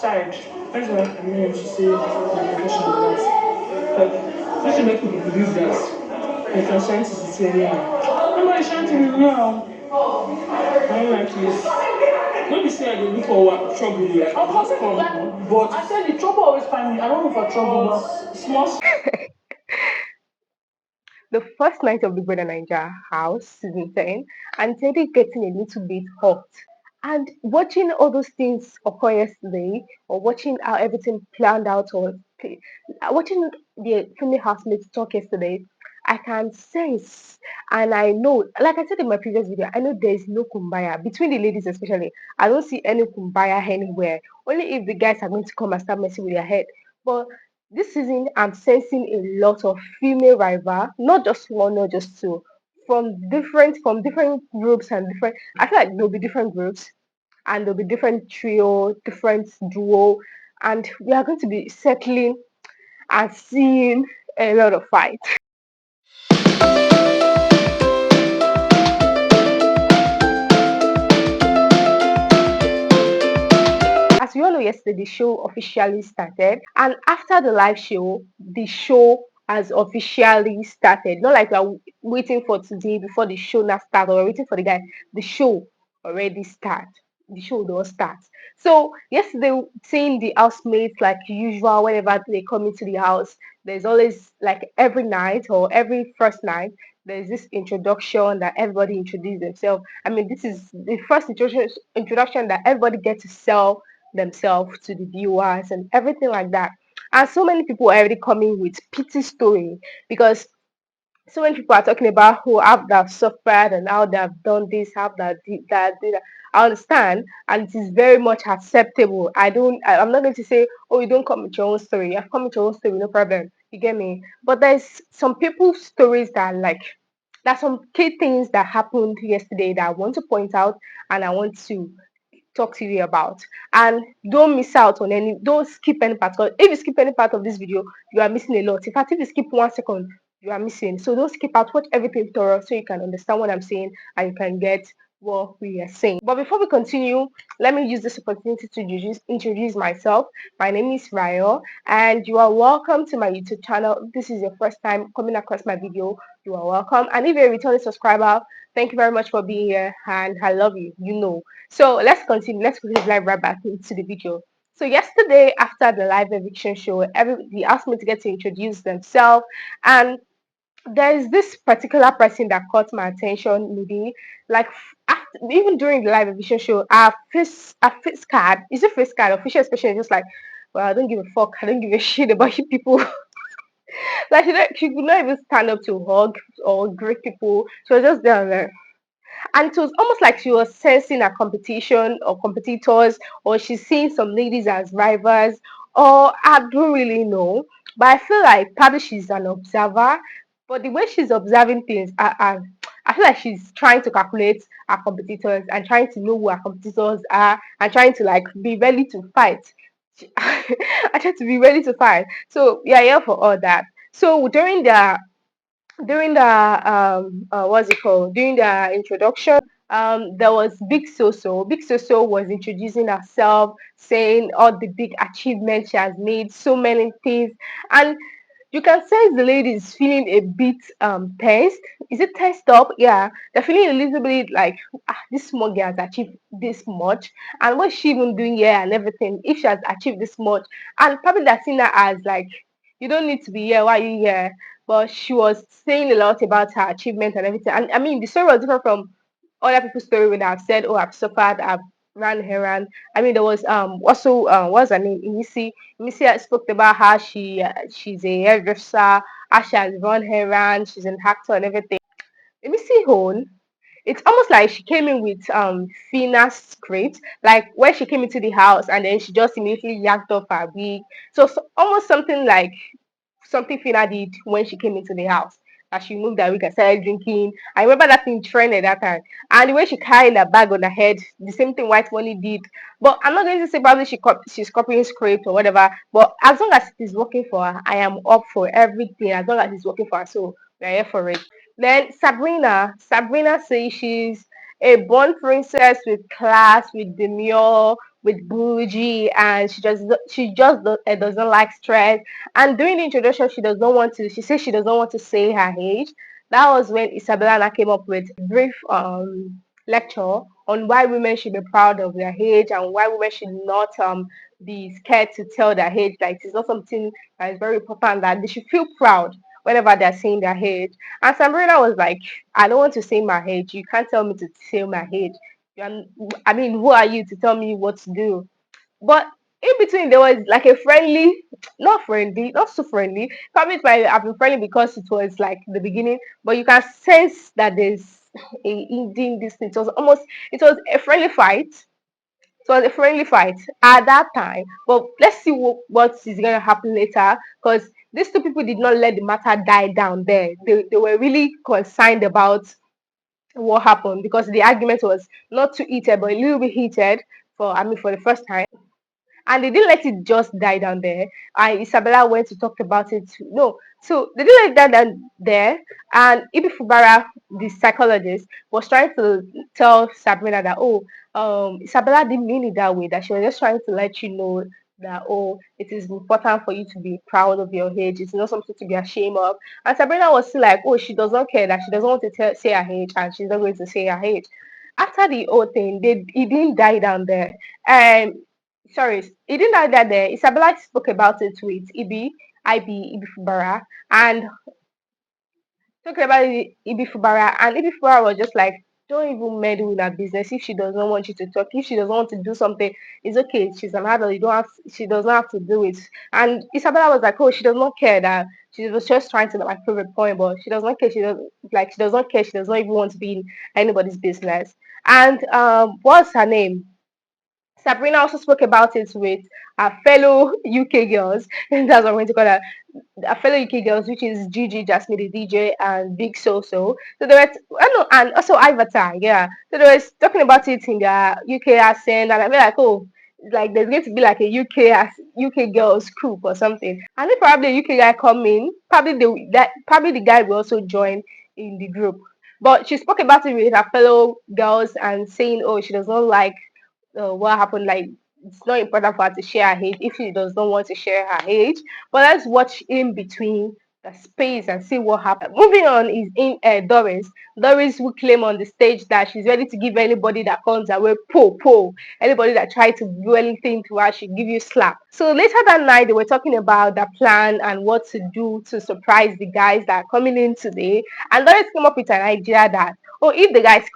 side. That's why I mean she say manifestation that. Like, so she make people believe that if you're trying to see anyhow. Nobody's trying to anyhow. I don't like this. Let me say I dey look for what trouble here. Of course, but I said the trouble always find me. I don't look for trouble, but small. The first night of the bbnaija house season 10, and it's already getting a little bit hot. And watching all those things occur yesterday, or watching how everything planned out, or watching the female housemates talk yesterday, I can sense and I know, like I said in my previous video, I know there is no kumbaya between the ladies, especially. I don't see any kumbaya anywhere. Only if the guys are going to come and start messing with their head. But this season, I'm sensing a lot of female rival, not just one, not just two, from different groups and different. I feel like there'll be different groups and there'll be different trio, different duo, and we are going to be settling and seeing a lot of fight. As we all know, yesterday the show officially started, and after the live show, the show has officially started. Not like we're waiting for today before the show now start, or we're waiting for the guy. The show already start. The show does start. So yesterday, seeing the housemates like usual, whenever they come into the house, there's always like every night or every first night. There's this introduction that everybody introduce themselves. I mean, this is the first introduction that everybody gets to sell themselves to the viewers and everything like that. And so many people are already coming with pity story because so many people are talking about who have that suffered and how they have done this, how that did that, did that. I understand, and it is very much acceptable. I'm not going to say, oh, you don't come with your own story. You have come with your own story, no problem. You get me? But there's some people's stories that are like, there's some key things that happened yesterday that I want to point out and I want to talk to you about. And don't miss out on any, don't skip any part. Because if you skip any part of this video, you are missing a lot. In fact, if you skip 1 second, you are missing. So don't skip out, watch everything thorough so you can understand what I'm saying and you can get what we are saying. But before we continue, let me use this opportunity to introduce myself. My name is Rayo, and you are welcome to my YouTube channel. If this is your first time coming across my video, you are welcome. And if you're a returning subscriber, thank you very much for being here, and I love you, you know. So let's continue. Let's quickly dive right back into the video. So yesterday, after the live eviction show, the asked me to get to introduce themselves, and there is this particular person that caught my attention. Maybe like even during the live eviction show, our face card is a face card official expression is just like, well, I don't give a fuck. I don't give a shit about you people. Like she could not even stand up to hug or greet people. She was just there. And it was almost like she was sensing a competition or competitors, or she's seeing some ladies as rivals, or I don't really know. But I feel like probably she's an observer. But the way she's observing things, I feel like she's trying to calculate her competitors and trying to know who her competitors are and trying to like be ready to fight. I try to be ready to fight. So yeah, yeah, for all that. So during the what's it called, during the introduction, there was Big Soso was introducing herself, saying all the big achievements she has made, so many things. And you can sense the lady is feeling a bit tensed. Is it tensed up? Yeah, they're feeling a little bit like, this small girl has achieved this much, and what's she even doing here and everything if she has achieved this much. And probably they're seeing her as like, you don't need to be here, why are you here? But she was saying a lot about her achievement and everything. And I mean, the story was different from other people's story when I've said, oh, I've suffered, I've ran errand. I mean, there was also what's her name, Imisi. Imisi had spoke about how she's a hairdresser, how she has run errands, she's an actor and everything. Imisi own, it's almost like she came in with Pyhna's script, like when she came into the house and then she just immediately yanked off her wig. So almost something like something Pyhna did when she came into the house. That she moved her wig and started drinking. I remember that thing trended that time. And the way she carried her bag on her head, the same thing White Money did. But I'm not going to say probably she's copying script or whatever. But as long as it is working for her, I am up for everything. As long as it's working for her, so we're here for it. Then Sabrina says she's a born princess with class, with demure, with bougie, and doesn't like stress. And during the introduction, she does not want to. She says she does not want to say her age. That was when Isabella came up with a brief lecture on why women should be proud of their age and why women should not be scared to tell their age. Like it's not something that is very important, that they should feel proud whenever they're saying their age. And Sabrina was like, I don't want to say my age. You can't tell me to say my age. I mean, who are you to tell me what to do? But in between, there was like a friendly, not friendly, not so friendly. Probably it might have been friendly because it was like the beginning, but you can sense that there's a Indian distance. It was a friendly fight. It was a friendly fight at that time. But let's see what is going to happen later, because these two people did not let the matter die down there. They were really concerned about what happened, because the argument was not too heated, but a little bit heated for the first time. And they didn't let it just die down there. And Isabella went to talk about it. No, so they didn't let that down there. And Ibi Fubara, the psychologist, was trying to tell Sabrina that, oh, Isabella didn't mean it that way, that she was just trying to let you know that, oh, it is important for you to be proud of your age. It's not something to be ashamed of. And Sabrina was still like, oh, she does not care, that she doesn't want to say her age, and she's not going to say her age. After the whole thing, it didn't die down there. And sorry, it didn't die that there. Isabella spoke about it with Ibi Fubara, and talking about Ibi Fubara, and Ibi Fubara was just like, don't even meddle in her business. If she does not want you to talk, if she doesn't want to do something, it's okay. She's an adult. You don't have. She does not have to do it. And Isabella was like, oh, she does not care, that she was just trying to like prove a point, but she does not care. She does not care. She does not even want to be in anybody's business. And what's her name? Sabrina also spoke about it with our fellow UK girls, and that's what I'm going to call her, our fellow UK girls, which is Gigi, Jasmine the DJ, and Big So. So they were, I know, and also Avatar, yeah. So they were talking about it in their UK accent, and I feel like, oh, like there's going to be like a UK girls group or something, and if probably a UK guy come in, probably the guy will also join in the group. But she spoke about it with her fellow girls and saying, oh, she does not like what happened. Like it's not important for her to share her age if she does not want to share her age. But let's watch in between the space and see what happened. Moving on is in Doris. Doris who claim on the stage that she's ready to give anybody that comes her way po. Anybody that tries to do anything to her, she'll give you slap. So later that night, they were talking about the plan and what to do to surprise the guys that are coming in today. And Doris came up with an idea that, oh, if the guys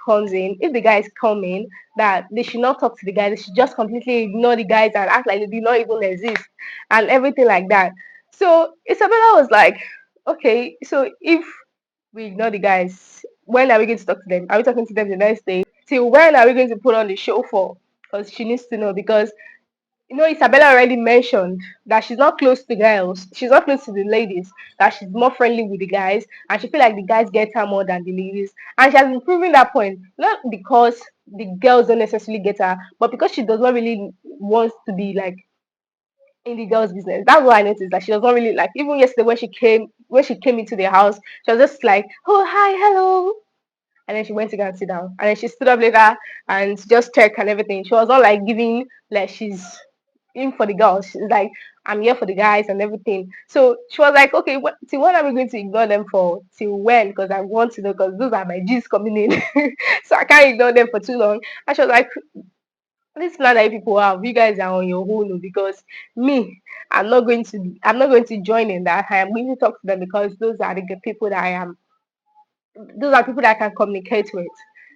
come in, that they should not talk to the guys, they should just completely ignore the guys and act like they do not even exist and everything like that. So Isabella was like, okay, so if we ignore the guys, when are we going to talk to them? Are we talking to them the next day? Till when are we going to put on the show for? Because she needs to know, because Isabella already mentioned that she's not close to girls. She's not close to the ladies. That she's more friendly with the guys, and she feel like the guys get her more than the ladies. And she has been proving that point, not because the girls don't necessarily get her, but because she does not really want to be like in the girls' business. That's what I noticed. That she does not really like. Even yesterday when she came into the house, she was just like, "Oh hi, hello," and then she went to go and sit down. And then she stood up later and just check and everything. She was not like giving like she's in for the girls. She's like, I'm here for the guys and everything. So she was like, okay, till when are we going to ignore them for? Till when? Because I want to know, because those are my G's coming in. So I can't ignore them for too long. And she was like, this plan that you people have, you guys are on your own, because me, I'm not going to join in that. I am going to talk to them, because those are the people that I am those are people that I can communicate with.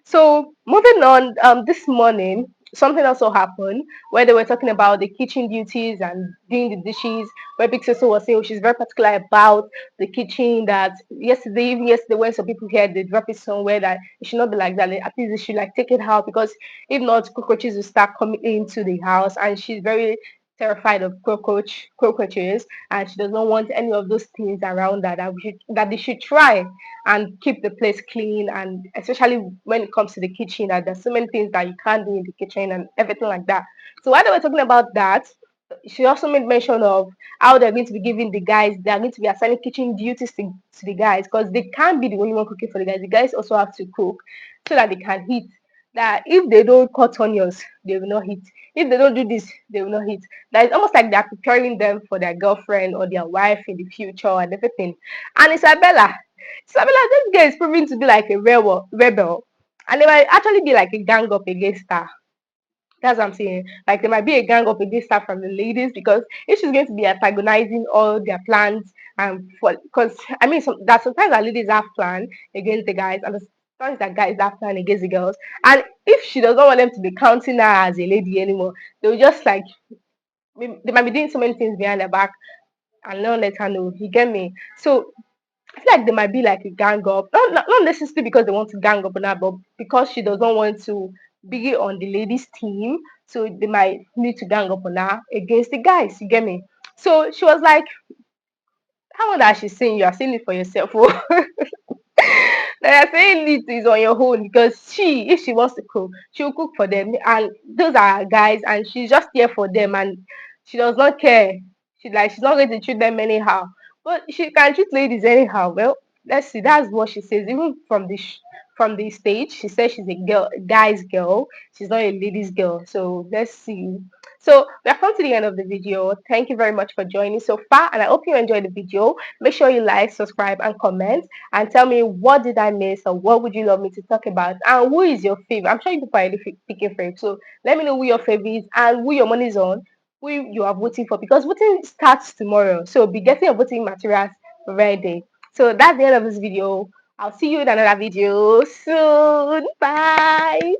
So moving on, this morning something also happened where they were talking about the kitchen duties and doing the dishes. Where Big Sister was saying, oh, she's very particular about the kitchen. That even yesterday, when some people here they drop it somewhere, that it should not be like that. Like, at least they should like take it out, because if not, cockroaches will start coming into the house. And she's very terrified of cockroaches, and she does not want any of those things around her. That they should try and keep the place clean, and especially when it comes to the kitchen, that there's so many things that you can't do in the kitchen and everything like that. So while they were talking about that, she also made mention of how they're going to be giving the guys, they're going to be assigning kitchen duties to the guys, because they can't be the only one cooking for the guys. The guys also have to cook so that they can eat. that if they don't cut onions, they will not hit. If they don't do this, they will not hit. That it's almost like they're preparing them for their girlfriend or their wife in the future and everything. And Isabella, this girl is proving to be like a rebel, and they might actually be like a gang up against her. That's what I'm saying. Like there might be a gang up against her from the ladies because if she's going to be antagonizing all their plans and for because I mean that sometimes our ladies have plan against the guys and sometimes that guys have plan against the girls. And if she does not want them to be counting her as a lady anymore, they'll just like they might be doing so many things behind her back and not let her know. You get me? So I feel like there might be like a gang up, not necessarily because they want to gang up on her, but because she doesn't want to be on the ladies' team, so they might need to gang up on her against the guys. You get me? So she was like, "How much that she's saying? You are saying it for yourself." Oh. Like I saying it is on your own because if she wants to cook, she'll cook for them, and those are her guys, and she's just there for them, and she does not care. She's not going to treat them anyhow, but she can treat ladies anyhow. Well, let's see. That's what she says. Even from the stage, she says she's a girl, guy's girl. She's not a ladies' girl. So let's see. So we have come to the end of the video. Thank you very much for joining so far, and I hope you enjoyed the video. Make sure you like, subscribe, and comment, and tell me what did I miss or what would you love me to talk about, and who is your favorite. I'm sure you people are already picking favorite. So let me know who your favorite is and who your money is on, who you are voting for, because voting starts tomorrow. So be getting your voting materials ready. So that's the end of this video. I'll see you in another video soon. Bye.